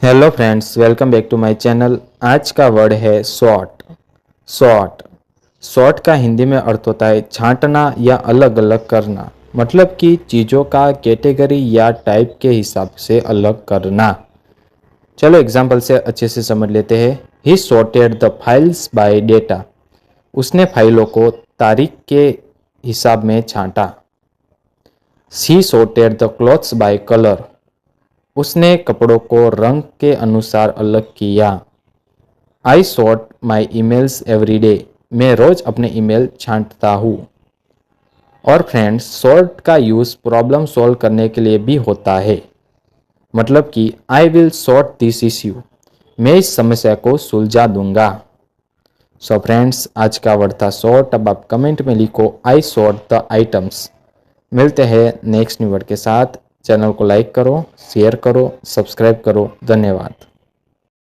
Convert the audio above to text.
Hello friends, welcome back to my channel. आज का word है सॉर्ट। सॉर्ट सॉर्ट का हिंदी में अर्थ होता है छांटना या अलग अलग करना। मतलब कि चीज़ों का कैटेगरी या टाइप के हिसाब से अलग करना। चलो एग्जाम्पल से अच्छे से समझ लेते हैं। He sorted the files by data. उसने फाइलों को तारीख के हिसाब में छांटा। She sorted the clothes by colour. उसने कपड़ों को रंग के अनुसार अलग किया। I sort my emails every day. मैं रोज अपने ईमेल छांटता हूँ। और फ्रेंड्स, सॉर्ट का यूज़ प्रॉब्लम सॉल्व करने के लिए भी होता है। मतलब कि I will sort this issue. मैं इस समस्या को सुलझा दूंगा। सो फ्रेंड्स, आज का वर्ड था सॉर्ट। अब आप कमेंट में लिखो आई सॉर्ट द आइटम्स। मिलते हैं नेक्स्ट न्यू वर्ड के साथ। चैनल को लाइक करो, शेयर करो, सब्सक्राइब करो। धन्यवाद।